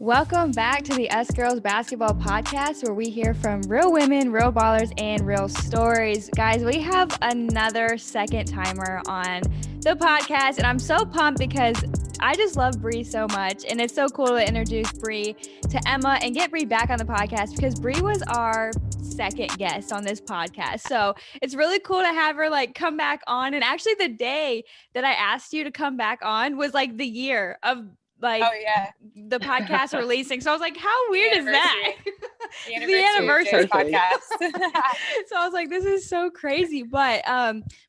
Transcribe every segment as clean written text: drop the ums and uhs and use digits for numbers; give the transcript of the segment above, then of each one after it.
Welcome back to the Us Girls Basketball Podcast, where we hear from real women, real ballers, and real stories. Guys, we have another second timer on the podcast, and I'm so pumped because I just love Bree so much, and it's so cool to introduce Bree to Emma and get Bree back on the podcast because Bree was our second guest on this podcast. So it's really cool to have her come back on. And actually the day that I asked you to come back on was the year of the podcast releasing. So I was like, how weird is that? The anniversary podcast. So I was like, this is so crazy. But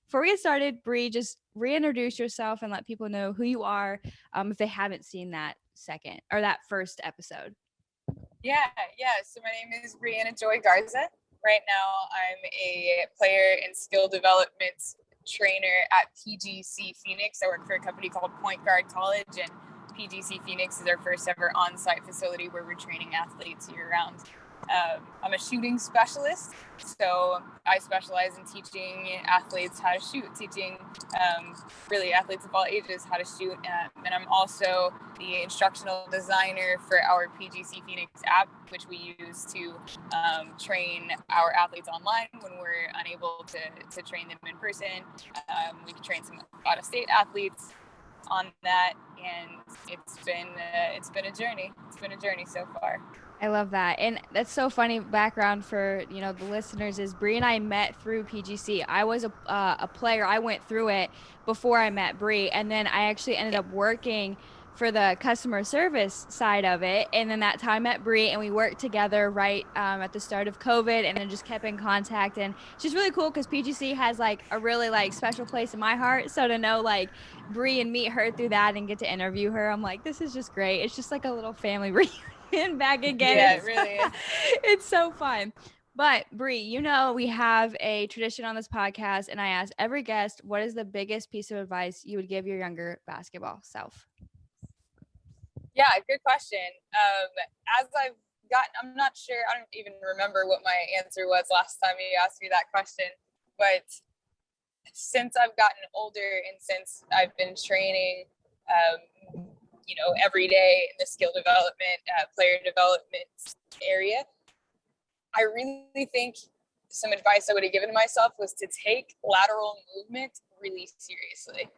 before we get started, Bree, just reintroduce yourself and let people know who you are if they haven't seen that first episode. So my name is Brianna Joy Garza. Right now I'm a player and skill development trainer at PGC Phoenix. I work for a company called Point Guard College, and PGC Phoenix is our first ever on-site facility where we're training athletes year-round. I'm a shooting specialist, so I specialize in teaching athletes how to shoot, teaching really athletes of all ages how to shoot. And I'm also the instructional designer for our PGC Phoenix app, which we use to train our athletes online when we're unable to train them in person. We can train some out-of-state athletes on that, and it's been a journey. It's been a journey so far. I love that. And that's so funny. Background for the listeners is Bree and I met through PGC. I was a player. I went through it before I met Bree, and then I actually ended up working for the customer service side of it. And then that time I met Bree, and we worked together right at the start of COVID, and then just kept in contact. And it's just really cool because PGC has a really special place in my heart. So to know Bree and meet her through that and get to interview her, I'm like, this is just great. It's just like a little family reunion back again. Yeah, it really is. It's so fun. But Bree, we have a tradition on this podcast, and I ask every guest, what is the biggest piece of advice you would give your younger basketball self? Yeah, good question. As I've gotten, I'm not sure, I don't even remember what my answer was last time you asked me that question, but since I've gotten older and since I've been training, every day in the skill development, player development area, I really think some advice I would have given myself was to take lateral movement really seriously.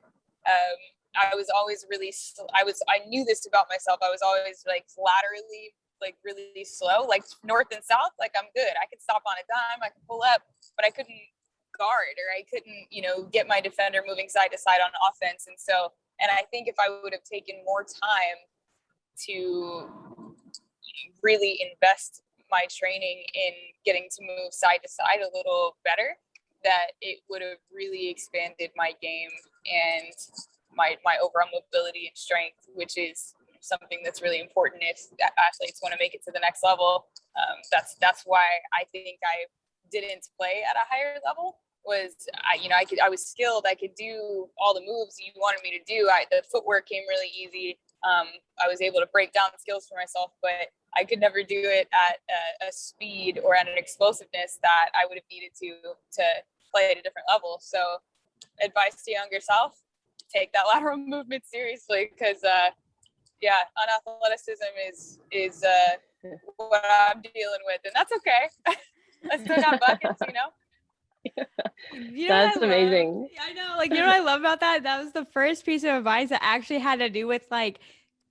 I was always I knew this about myself. I was always laterally, really slow, north and south. I'm good. I could stop on a dime. I could pull up, but I couldn't guard, or I couldn't, get my defender moving side to side on offense. And I think if I would have taken more time to really invest my training in getting to move side to side a little better, that it would have really expanded my game and my overall mobility and strength, which is something that's really important if athletes want to make it to the next level. That's why I think I didn't play at a higher level. I was skilled. I could do all the moves you wanted me to do. The footwork came really easy. I was able to break down skills for myself, but I could never do it at a speed or at an explosiveness that I would have needed to play at a different level. So advice to younger self, take that lateral movement seriously, because unathleticism is what I'm dealing with, and that's okay. I still got buckets, That's amazing. I know, what I love about that? That was the first piece of advice that actually had to do with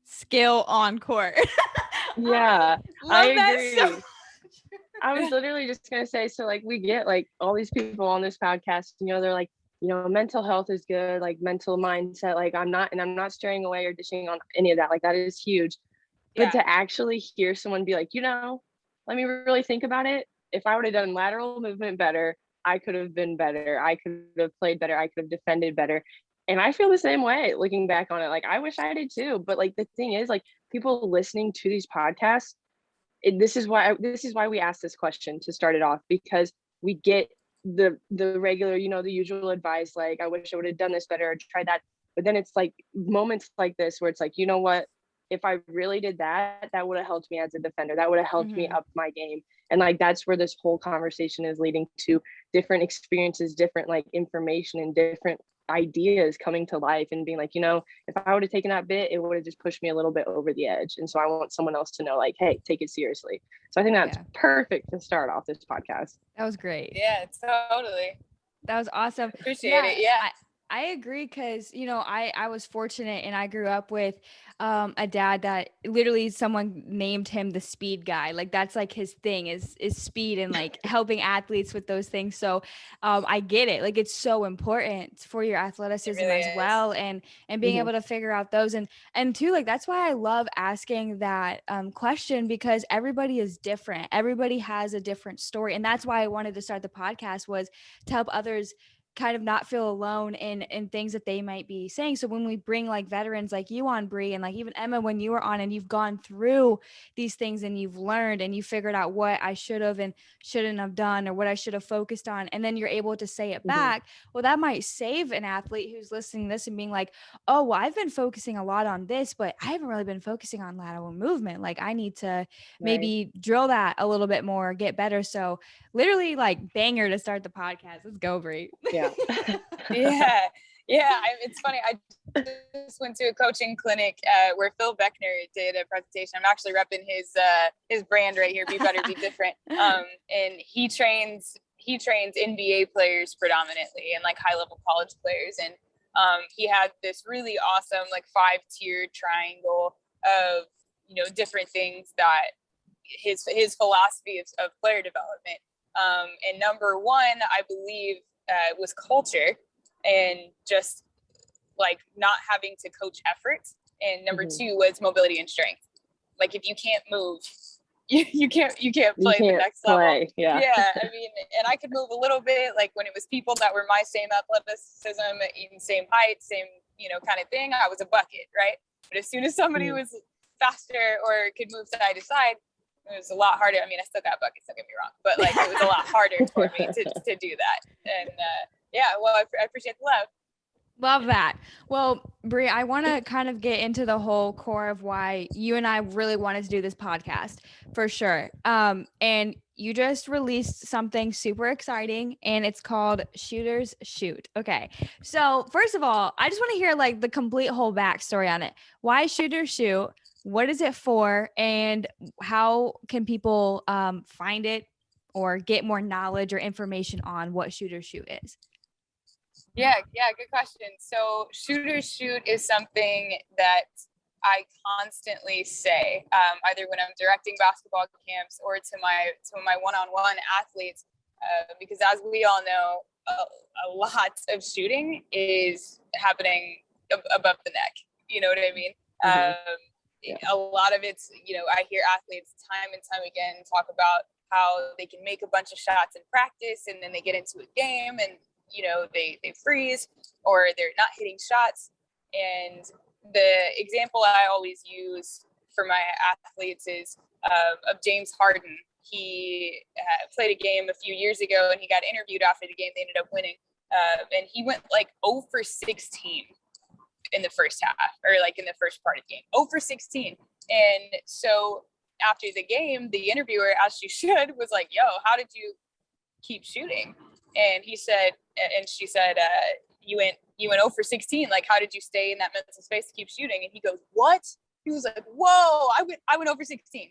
skill on court. Yeah, I agree. So much. I was literally just gonna say, so we get all these people on this podcast, they're mental health is good, mental mindset, I'm not straying away or dishing on any of that. That is huge. But to actually hear someone be let me really think about it. If I would have done lateral movement better, I could have been better. I could have played better. I could have defended better. And I feel the same way looking back on it. I wish I did too. But the thing is, people listening to these podcasts, this is why we asked this question to start it off, because we get the regular, the usual advice, I wish I would have done this better or tried that. But then it's moments like this where it's you know what, if I really did that, that would have helped me as a defender. That would have helped me up my game. And that's where this whole conversation is leading to, different experiences, different information, and different ideas coming to life and being like, if I would have taken that bit, it would have just pushed me a little bit over the edge. And so I want someone else to know, like, hey, take it seriously. So I think that's perfect to start off this podcast. That was great. Yeah, totally. That was awesome. Appreciate it. Yeah. I agree because, I was fortunate and I grew up with a dad that literally someone named him the speed guy. Like that's like his thing is speed and like helping athletes with those things. So I get it. Like it's so important for your athleticism really as is. well and being able to figure out those and too, like that's why I love asking that question because everybody is different. Everybody has a different story. And that's why I wanted to start the podcast was to help others kind of not feel alone in things that they might be saying. So when we bring like veterans like you on, Bree, and like even Emma, when you were on and you've gone through these things and you've learned and you figured out what I should have and shouldn't have done or what I should have focused on, and then you're able to say it back, well, that might save an athlete who's listening to this and being like, oh, well, I've been focusing a lot on this, but I haven't really been focusing on lateral movement. Like I need to maybe drill that a little bit more, get better. So literally like banger to start the podcast. Let's go, Bree. Yeah. It's funny. I just went to a coaching clinic where Phil Beckner did a presentation. I'm actually repping his brand right here. Be better, be different. And he trains NBA players predominantly and like high level college players. And he had this really awesome like 5-tiered triangle of different things that his philosophy of player development. And number one, I believe, was culture and just like not having to coach effort. And number two was mobility and strength. Like if you can't move, you can't play the next level. Yeah. I mean, and I could move a little bit, like when it was people that were my same athleticism, even same height, same, kind of thing, I was a bucket, right? But as soon as somebody was faster or could move side to side, it was a lot harder. I mean, I still got buckets, don't get me wrong, but like it was a lot harder for me to do that. And well, I appreciate the love. Love that. Well, Bree, I want to kind of get into the whole core of why you and I really wanted to do this podcast for sure. And you just released something super exciting and it's called Shooters Shoot. Okay. So first of all, I just want to hear like the complete whole backstory on it. Why Shooters Shoot? What is it for? And how can people find it or get more knowledge or information on what Shooters Shoot is? Yeah, good question. So Shooters Shoot is something that I constantly say, either when I'm directing basketball camps or to my one-on-one athletes, because as we all know, a lot of shooting is happening above the neck. You know what I mean? A lot of it's, I hear athletes time and time again talk about how they can make a bunch of shots in practice and then they get into a game and they freeze or they're not hitting shots. And the example I always use for my athletes is of James Harden. He played a game a few years ago and he got interviewed after the game. They ended up winning. And he went like 0 for 16 in the first half or like in the first part of the game, 0 for 16. And so after the game, the interviewer, as she should, was like, yo, how did you keep shooting? And he said, and she said, you went 0 for 16. Like, how did you stay in that mental space to keep shooting? And he goes, what? He was like, whoa, I went 0 for 16.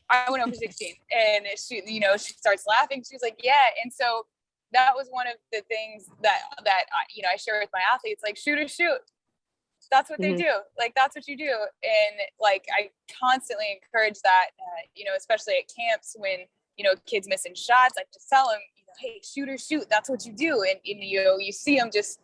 I went 0 for 16. And she, she starts laughing. She's like, yeah. And so that was one of the things that I share with my athletes, like shooters shoot. That's what they do. Like, that's what you do. And like, I constantly encourage that, especially at camps when, kids missing shots, I just tell them, hey, shooters shoot. That's what you do. And you see them just,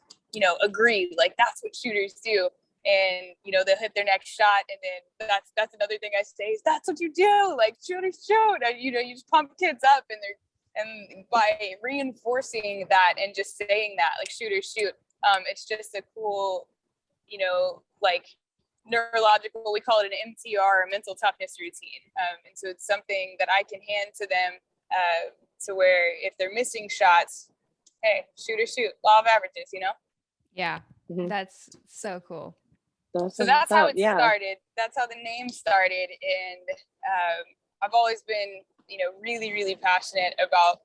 agree, like that's what shooters do. And, they'll hit their next shot. And then that's another thing I say is that's what you do. Like shooters shoot. And, you just pump kids up and by reinforcing that and just saying that, like shooters shoot, it's just a cool, like neurological, we call it an MTR, mental toughness routine. And so it's something that I can hand to them to where if they're missing shots, hey, shoot, law of averages, Yeah, that's so cool. So that's how it started. That's how the name started. And I've always been, really, really passionate about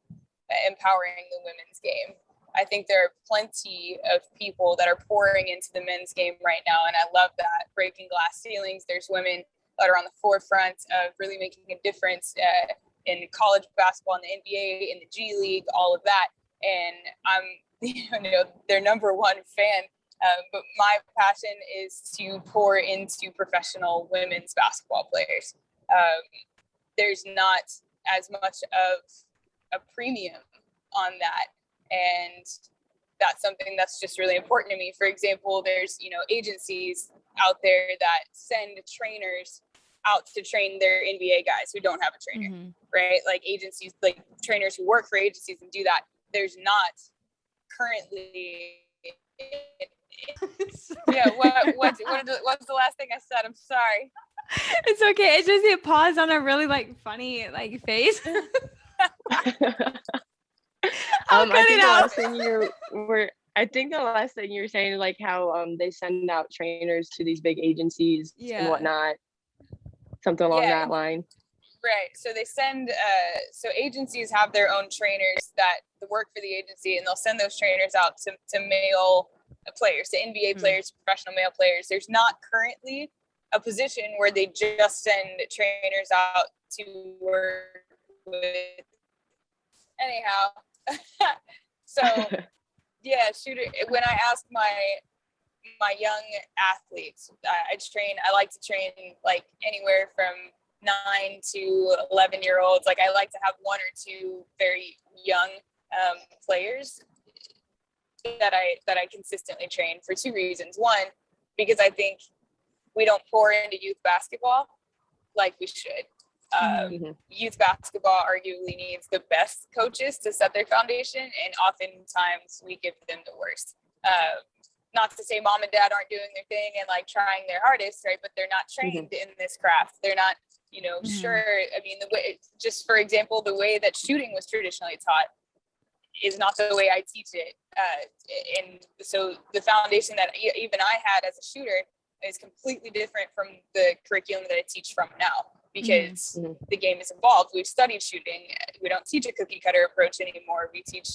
empowering the women's game. I think there are plenty of people that are pouring into the men's game right now. And I love that. Breaking glass ceilings. There's women that are on the forefront of really making a difference in college basketball, in the NBA, in the G League, all of that. And I'm their number one fan. But my passion is to pour into professional women's basketball players. There's not as much of a premium on that. And that's something that's just really important to me. For example, there's, agencies out there that send trainers out to train their NBA guys who don't have a trainer, right? Like agencies, like trainers who work for agencies and do that. There's not currently. What's the last thing I said? I'm sorry. It's okay. It's just you paused on a really funny face. I think the last thing you were saying is how they send out trainers to these big agencies and whatnot, something along that line. Right. So they send, so agencies have their own trainers that work for the agency, and they'll send those trainers out to male players, to NBA players, professional male players. There's not currently a position where they just send trainers out to work with. Anyhow, so shooter. When I ask my young athletes, I like to train anywhere from 9 to 11-year-olds. I like to have 1 or 2 very young players that I consistently train for 2 reasons. One, because I think we don't pour into youth basketball like we should. Youth basketball arguably needs the best coaches to set their foundation, and oftentimes we give them the worst. Not to say mom and dad aren't doing their thing and trying their hardest, right? But they're not trained in this craft. They're not, sure. I mean, the way, just for example, the way that shooting was traditionally taught is not the way I teach it. And so the foundation that even I had as a shooter is completely different from the curriculum that I teach from now, because the game has evolved. We've studied shooting. We don't teach a cookie cutter approach anymore. We teach,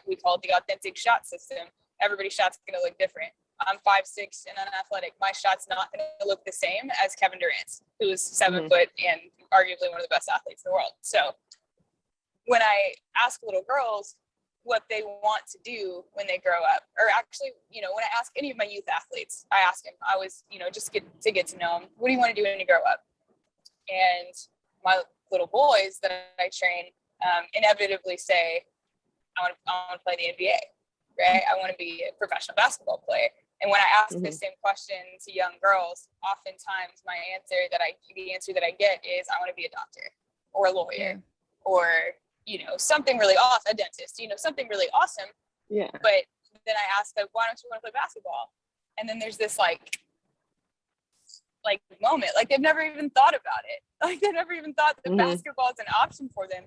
we call it the authentic shot system. Everybody's shot's going to look different. I'm 5'6" and unathletic. My shot's not going to look the same as Kevin Durant's, who is 7 foot and arguably one of the best athletes in the world. So when I ask little girls what they want to do when they grow up, or actually, when I ask any of my youth athletes, I ask them, I was, just get to know them. What do you want to do when you grow up? And my little boys that I train inevitably say, I want to play the NBA, right? I want to be a professional basketball player. And when I ask the same question to young girls, oftentimes the answer that I get is, I want to be a doctor or a lawyer or, something really awesome, a dentist, something really awesome. Yeah. But then I ask, why don't you want to play basketball? And then there's this moment, they've never even thought about it. They've never even thought that basketball is an option for them.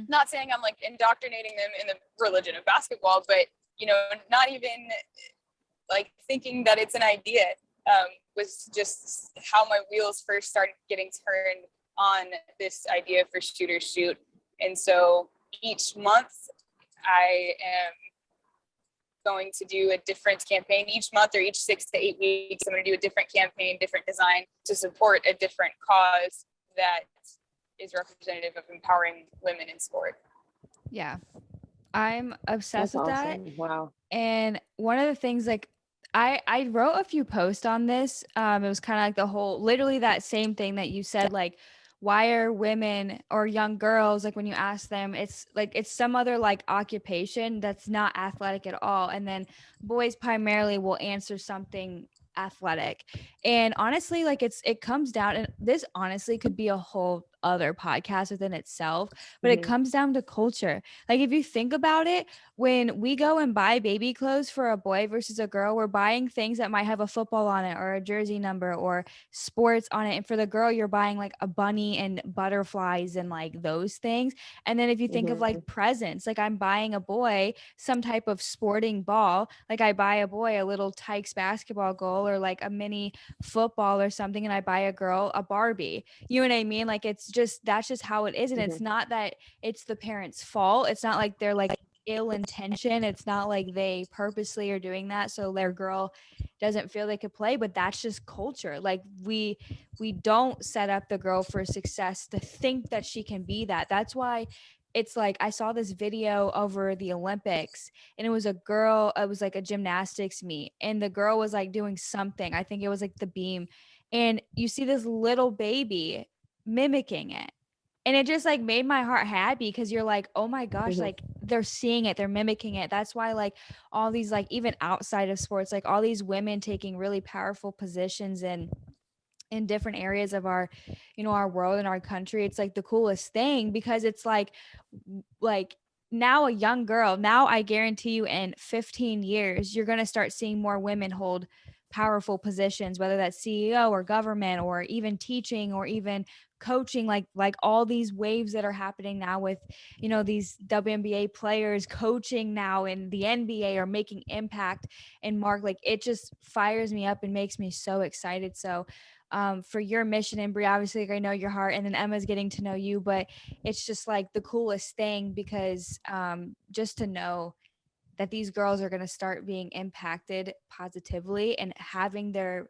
Not saying I'm indoctrinating them in the religion of basketball, but not even thinking that it's an idea was just how my wheels first started getting turned on this idea for Shoot or Shoot. And so each month I am going to do a different campaign. Each month or each 6 to 8 weeks, I'm going to do a different campaign, different design to support a different cause that is representative of empowering women in sport. Yeah. I'm obsessed with that. Wow. And one of the things I wrote a few posts on this. It was kind of literally that same thing that you said, why are women or young girls, when you ask them, it's some other occupation that's not athletic at all. And then boys primarily will answer something athletic. And honestly, it comes down, and this honestly could be a whole other podcast within itself, but it comes down to culture. If you think about it, when we go and buy baby clothes for a boy versus a girl, we're buying things that might have a football on it or a jersey number or sports on it. And for the girl, you're buying a bunny and butterflies and those things. And then if you think of presents, I'm buying a boy some type of sporting ball, I buy a boy a little Tykes basketball goal or a mini football or something, and I buy a girl a Barbie. You know what I mean? That's just how it is. And it's not that it's the parents' fault. It's not they're ill intention. It's not like they purposely are doing that so their girl doesn't feel they could play, but that's just culture. Like we don't set up the girl for success to think that she can be that. That's why it's like I saw this video over the Olympics and it was a girl, it was like a gymnastics meet and the girl was like doing something. I think it was like the beam, and you see this little baby mimicking it. And it just like made my heart happy because you're like, oh my gosh, Mhm. like they're seeing it, they're mimicking it. That's why like all these, like even outside of sports, like all these women taking really powerful positions in different areas of our, you know, our world and our country. It's like the coolest thing because it's like now a young girl, now I guarantee you in 15 years you're going to start seeing more women hold powerful positions, whether that's CEO or government or even teaching or even coaching, like all these waves that are happening now with, you know, these WNBA players coaching now in the NBA or making impact and mark. Like it just fires me up and makes me so excited. So for your mission, and Brie, obviously, like, I know your heart, and then Emma's getting to know you, but it's just like the coolest thing because just to know that these girls are going to start being impacted positively and having their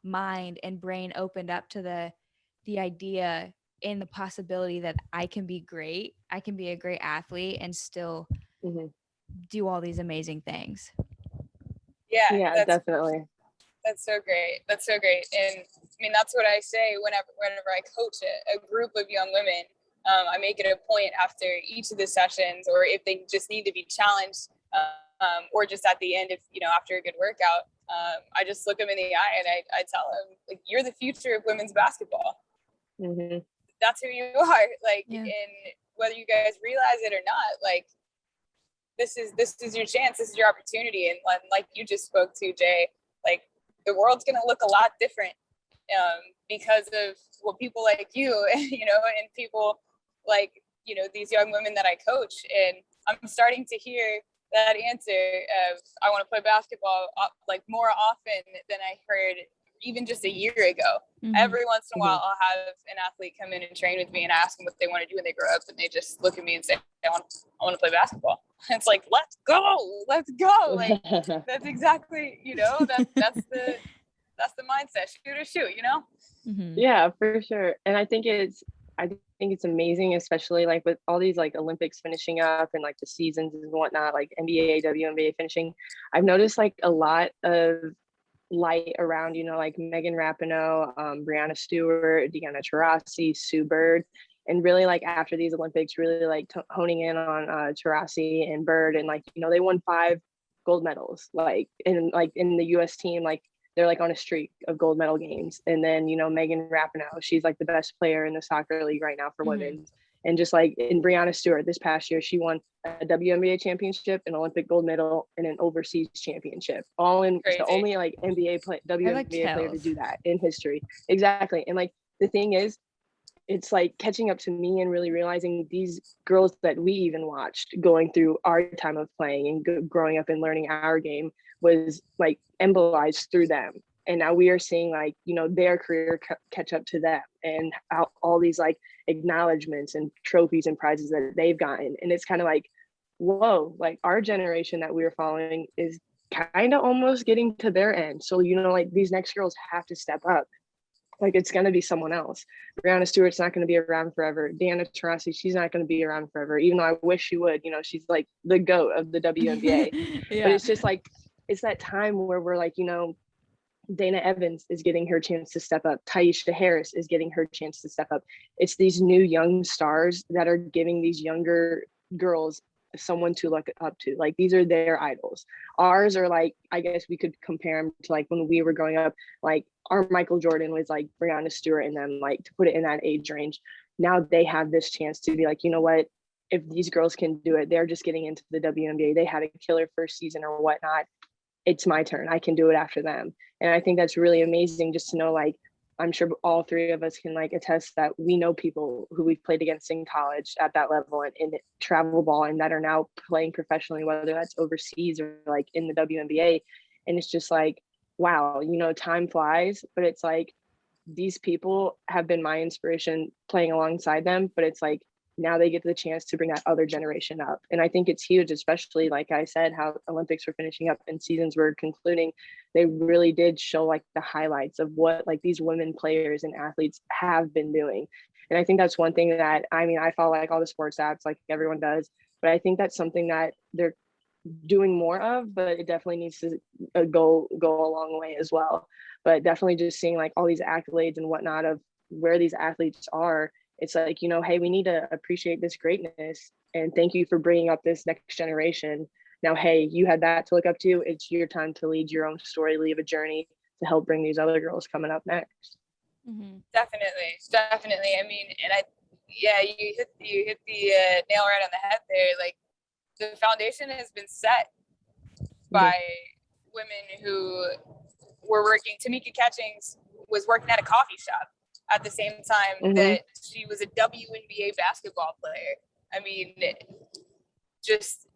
mind and brain opened up to the idea and the possibility that I can be great, I can be a great athlete and still Mhm. do all these amazing things. Yeah, Yeah, definitely. that's so great. That's so great. And I mean, that's what I say whenever I coach a group of young women. I make it a point after each of the sessions, or if they just need to be challenged, or just at the end, if you know, after a good workout, I just look them in the eye and I tell them, like, you're the future of women's basketball. Mm-hmm. That's who you are. Like, Yeah. and whether you guys realize it or not, like, this is your chance. This is your opportunity. And like you just spoke to, Jay, like the world's gonna look a lot different because of what people like you, you know, and people like, you know, these young women that I coach. And I'm starting to hear that answer of I want to play basketball like more often than I heard even just a year ago. Mhm. Every once in a while, Mhm. I'll have an athlete come in and train with me and ask them what they want to do when they grow up, and they just look at me and say, I want to play basketball. It's like, let's go. Like that's exactly, you know, that's the mindset. Shoot or shoot, you know? Mhm. Yeah, for sure. And I think it's amazing, especially like with all these like Olympics finishing up and like the seasons and whatnot, like NBA, WNBA finishing. I've noticed like a lot of light around, you know, like Megan Rapinoe, Brianna Stewart, Deanna Taurasi, Sue Bird. And really like after these Olympics, really like honing in on Taurasi and Bird. And like, you know, they won 5 gold medals, like in the US team, like they're like on a streak of gold medal games. And then, you know, Megan Rapinoe, she's like the best player in the soccer league right now for women. And just like in Brianna Stewart this past year, she won a WNBA championship, an Olympic gold medal, and an overseas championship. All in, it's the Crazy. only like WNBA player to kills. do that in history. Exactly. And like the thing is, it's like catching up to me and really realizing these girls that we even watched going through our time of playing and growing up and learning our game was like embolized through them. And now we are seeing like, you know, their career catch up to them and how all these like acknowledgments and trophies and prizes that they've gotten. And it's kind of like, whoa, like our generation that we are following is kind of almost getting to their end. So, you know, like these next girls have to step up. Like it's going to be someone else. Brianna Stewart's not going to be around forever. Deanna Taurasi, she's not going to be around forever, even though I wish she would. You know, she's like the GOAT of the WNBA. Yeah. But it's just like, it's that time where we're like, you know, Dana Evans is getting her chance to step up. Taisha Harris is getting her chance to step up. It's these new young stars that are giving these younger girls someone to look up to. Like these are their idols. Ours are like, I guess we could compare them to like when we were growing up, like our Michael Jordan was like Brianna Stewart and then like to put it in that age range. Now they have this chance to be like, you know what? If these girls can do it, they're just getting into the WNBA. They had a killer first season or whatnot. It's my turn. I can do it after them. And I think that's really amazing just to know, like, I'm sure all 3 of us can like attest that we know people who we've played against in college at that level and in travel ball and that are now playing professionally, whether that's overseas or like in the WNBA. And it's just like, wow, you know, time flies, but it's like these people have been my inspiration playing alongside them. But it's like now they get the chance to bring that other generation up. And I think it's huge, especially like I said, how Olympics were finishing up and seasons were concluding. They really did show like the highlights of what like these women players and athletes have been doing. And I think that's one thing that, I mean, I follow like all the sports apps like everyone does, but I think that's something that they're doing more of, but it definitely needs to go a long way as well. But definitely just seeing like all these accolades and whatnot of where these athletes are, it's like, you know, hey, we need to appreciate this greatness and thank you for bringing up this next generation. Now, hey, you had that to look up to. It's your time to lead your own story, leave a journey to help bring these other girls coming up next. Mm-hmm. Definitely. I mean, and you hit the nail right on the head there. Like, the foundation has been set by women who were working. Tamika Catchings was working at a coffee shop at the same time that she was a WNBA basketball player. I mean, just,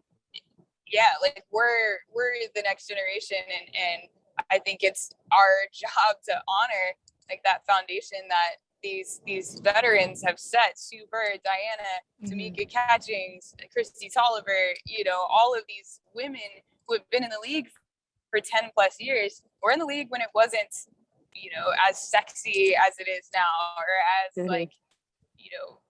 yeah, like we're the next generation, and I think it's our job to honor like that foundation that these veterans have set. Sue Bird, Diana, Tamika Catchings, Christy Tolliver, you know, all of these women who have been in the league for 10 plus years, or in the league when it wasn't, you know, as sexy as it is now, or as like, you know,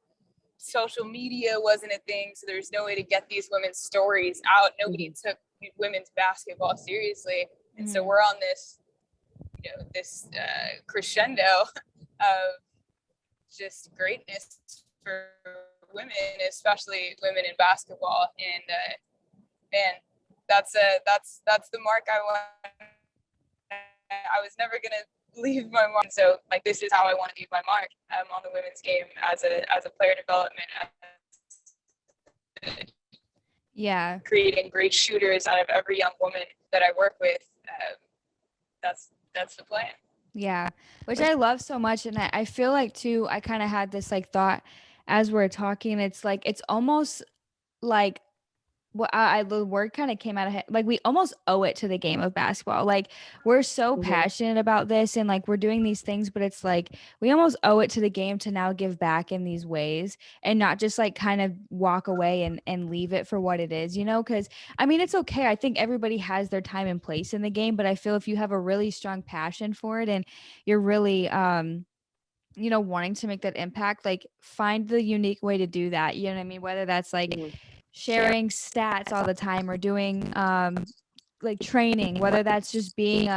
social media wasn't a thing, so there's no way to get these women's stories out. Nobody took women's basketball seriously, and so we're on this, you know, this crescendo of just greatness for women, especially women in basketball. And man, that's the mark I want. I was never gonna leave my mark. So like, this is how I want to leave my mark on the women's game as a player development. Yeah, creating great shooters out of every young woman that I work with. That's the plan. yeah, which I love so much. And I feel like too, I kind of had this like thought as we're talking. It's like, it's almost like, well, the word kind of came out of head. Like, we almost owe it to the game of basketball. Like, we're so passionate about this, and like we're doing these things, but it's like we almost owe it to the game to now give back in these ways, and not just like kind of walk away and leave it for what it is, you know? Because I mean, it's okay. I think everybody has their time and place in the game, but I feel if you have a really strong passion for it and you're really you know, wanting to make that impact, like find the unique way to do that. You know what I mean? Whether that's like sharing stats all the time, or doing like training, whether that's just being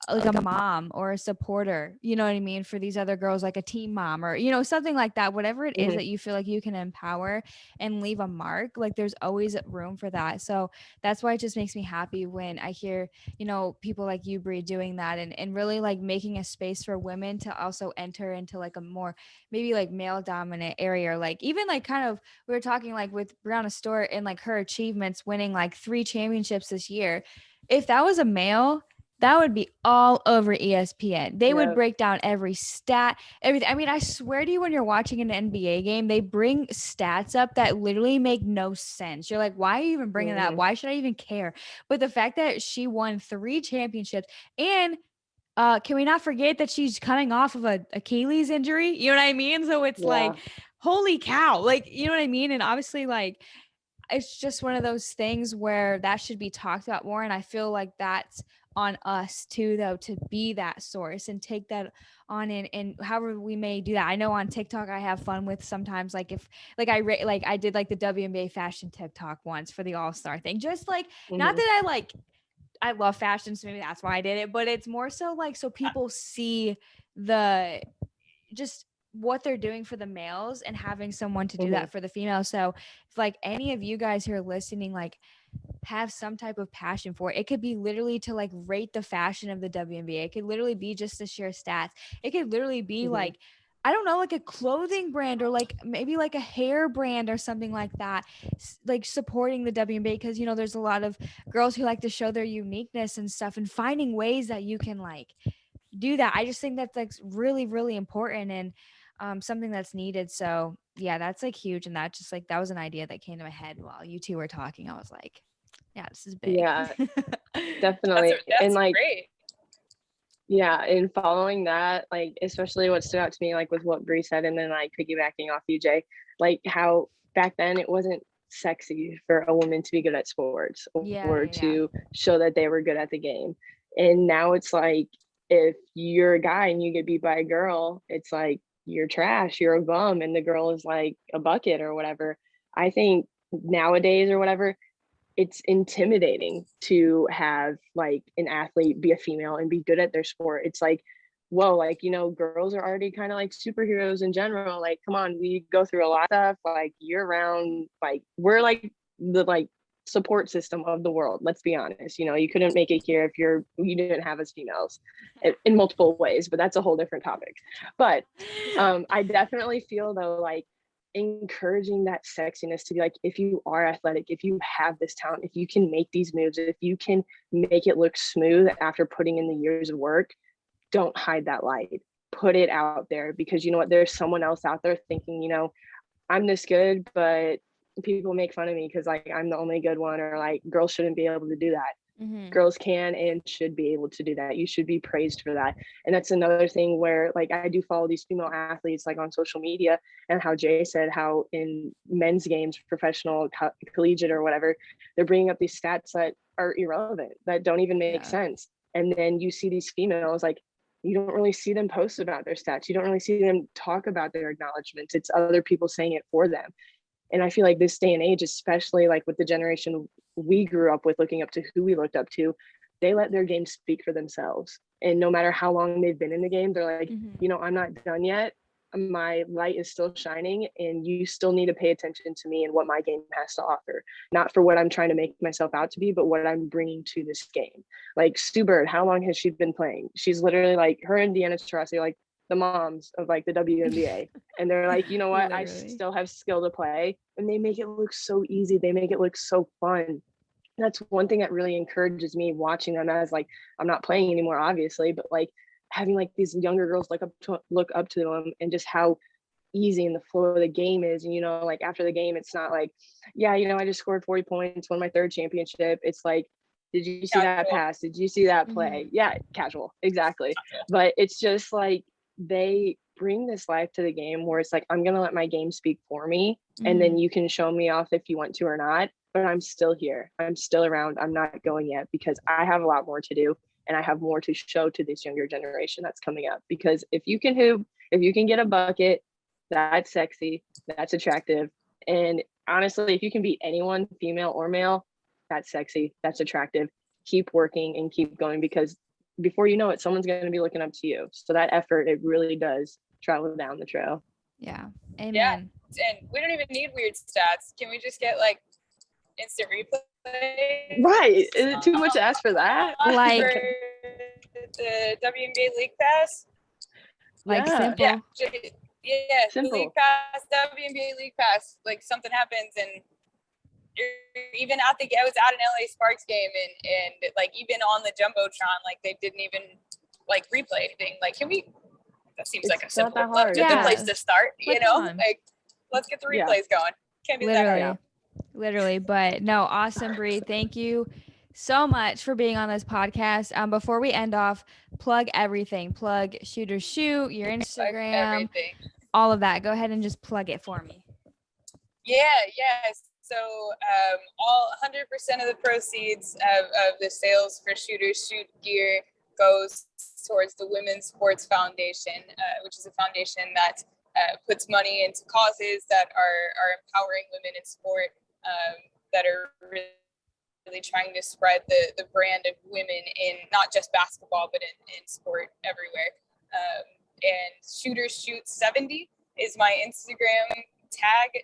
like a mom or a supporter, you know what I mean, for these other girls, like a team mom, or, you know, something like that. Whatever it is that you feel like you can empower and leave a mark, like there's always room for that. So that's why it just makes me happy when I hear, you know, people like you, Bree, doing that, and really like making a space for women to also enter into like a more maybe like male dominant area, or like even like kind of, we were talking like with Brianna Stewart and like her achievements, winning like 3 championships this year. If that was a male, that would be all over ESPN. They would break down every stat, everything. I mean, I swear to you, when you're watching an NBA game, they bring stats up that literally make no sense. You're like, why are you even bringing that up? Why should I even care? But the fact that she won 3 championships, and can we not forget that she's coming off of a Achilles injury? You know what I mean? So it's like, holy cow, like, you know what I mean? And obviously, like, it's just one of those things where that should be talked about more. And I feel like that's on us too, though, to be that source and take that on and however we may do that. I know on TikTok I have fun with sometimes, like if like I did like the WNBA fashion TikTok once for the All-Star thing, just like not that I love fashion, so maybe that's why I did it, but it's more so like so people see the just what they're doing for the males and having someone to do that for the females. So if like any of you guys who are listening, like have some type of passion for it, it could be literally to like rate the fashion of the WNBA. It could literally be just to share stats. It could literally be like, I don't know, like a clothing brand, or like maybe like a hair brand or something like that, like supporting the WNBA, because, you know, there's a lot of girls who like to show their uniqueness and stuff, and finding ways that you can like do that. I just think that's like really, really important, and something that's needed. So yeah, that's like huge. And that just like, that was an idea that came to my head while you two were talking. I was like, yeah, this is big. Yeah, definitely. That's and like great. Yeah, and following that, like especially what stood out to me, like with what Bree said, and then like piggybacking off you, Jay, like how back then it wasn't sexy for a woman to be good at sports or Yeah. to show that they were good at the game. And now it's like if you're a guy and you get beat by a girl, it's like you're trash, you're a bum, and the girl is like a bucket or whatever. I think nowadays or whatever, it's intimidating to have like an athlete be a female and be good at their sport. It's like, whoa, like, you know, girls are already kind of like superheroes in general. Like, come on, we go through a lot of stuff like year round. Like, we're like the like support system of the world. Let's be honest. You know, you couldn't make it here if you didn't have us females in multiple ways, but that's a whole different topic. But I definitely feel though, like encouraging that sexiness to be like, if you are athletic, if you have this talent, if you can make these moves, if you can make it look smooth after putting in the years of work, don't hide that light. Put it out there, because you know what, there's someone else out there thinking, you know, I'm this good, but people make fun of me because like I'm the only good one, or like girls shouldn't be able to do that. Girls can and should be able to do that. You should be praised for that. And that's another thing where like I do follow these female athletes like on social media, and how Jay said how in men's games, professional, collegiate or whatever, they're bringing up these stats that are irrelevant, that don't even make sense. And then you see these females, like you don't really see them post about their stats. You don't really see them talk about their acknowledgments. It's other people saying it for them. And I feel like this day and age, especially like with the generation we grew up with, looking up to who we looked up to, they let their game speak for themselves. And no matter how long they've been in the game, they're like, you know, I'm not done yet. My light is still shining, and you still need to pay attention to me and what my game has to offer. Not for what I'm trying to make myself out to be, but what I'm bringing to this game. Like Sue Bird, how long has she been playing? She's literally like, her and Deanna Taurasi, like the moms of like the WNBA. And they're like, you know what, I still have skill to play. And they make it look so easy. They make it look so fun. That's one thing that really encourages me watching them, as like I'm not playing anymore obviously, but like having like these younger girls look up to them, and just how easy and the flow of the game is. And you know, like after the game, it's not like, yeah, you know, I just scored 40 points, won my third championship. It's like, did you see that pass? Did you see that play? Yeah, casual, exactly. But it's just like they bring this life to the game where it's like, I'm gonna let my game speak for me, and then you can show me off if you want to or not, but I'm still here, I'm still around, I'm not going yet, because I have a lot more to do, and I have more to show to this younger generation that's coming up. Because if you can hoop, if you can get a bucket, that's sexy, that's attractive. And honestly, if you can beat anyone, female or male, that's sexy, that's attractive. Keep working and keep going, because before you know it, someone's going to be looking up to you. So that effort, it really does travel down the trail. Yeah. Amen. Yeah. And we don't even need weird stats. Can we just get like instant replay? Right. Is it too much to ask for that? Like for the WNBA League Pass? Like simple. Yeah. Simple. League Pass, WNBA League Pass. Like something happens and you're even at I was at an LA Sparks game and like even on the Jumbotron, like they didn't even like replay anything. Like, can we, that seems like a simple, a good place to start, you know? Like, let's get the replays going. Can't be that hard. Literally. But no, awesome, Bree. Thank you so much for being on this podcast. Before we end off, plug everything. Plug Shoot or Shoot, your Instagram, all of that. Go ahead and just plug it for me. Yeah. So all 100% of the proceeds of the sales for Shoot or Shoot gear goes towards the Women's Sports Foundation, which is a foundation that puts money into causes that are empowering women in sport, that are really trying to spread the brand of women in not just basketball, but in sport everywhere. And Shooter Shoot 70 is my Instagram tag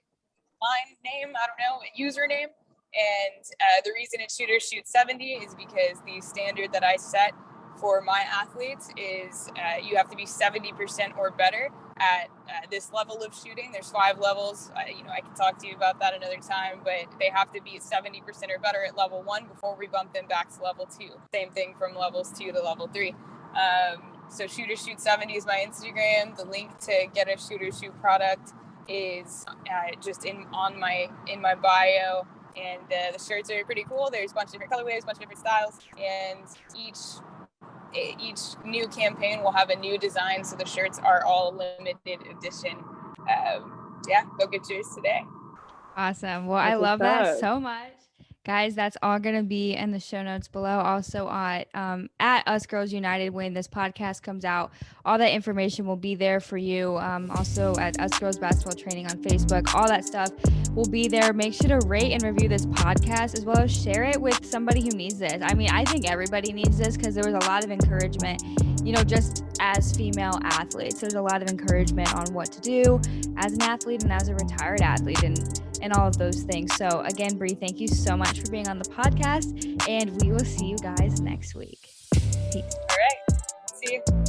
line name, I don't know, username. And the reason it's Shooter Shoot 70 is because the standard that I set for my athletes is you have to be 70% or better at this level of shooting. There's 5 levels. I can talk to you about that another time, but they have to be 70% or better at level 1 before we bump them back to level 2. Same thing from levels 2 to level 3. So Shooter Shoot 70 is my Instagram. The link to get a Shooter Shoot product is just in my bio. And the shirts are pretty cool. There's a bunch of different colorways, a bunch of different styles, and each each new campaign will have a new design, so the shirts are all limited edition. Go get yours today. Awesome. Well, That's I love what's that up. so much. Guys, that's all going to be in the show notes below. Also at Us Girls United, when this podcast comes out, all that information will be there for you. Also at Us Girls Basketball Training on Facebook, all that stuff will be there. Make sure to rate and review this podcast, as well as share it with somebody who needs this. I mean, I think everybody needs this, because there was a lot of encouragement, just as female athletes. There's a lot of encouragement on what to do as an athlete and as a retired athlete, and all of those things. So again, Bree, thank you so much for being on the podcast, and we will see you guys next week. Peace. All right. See you.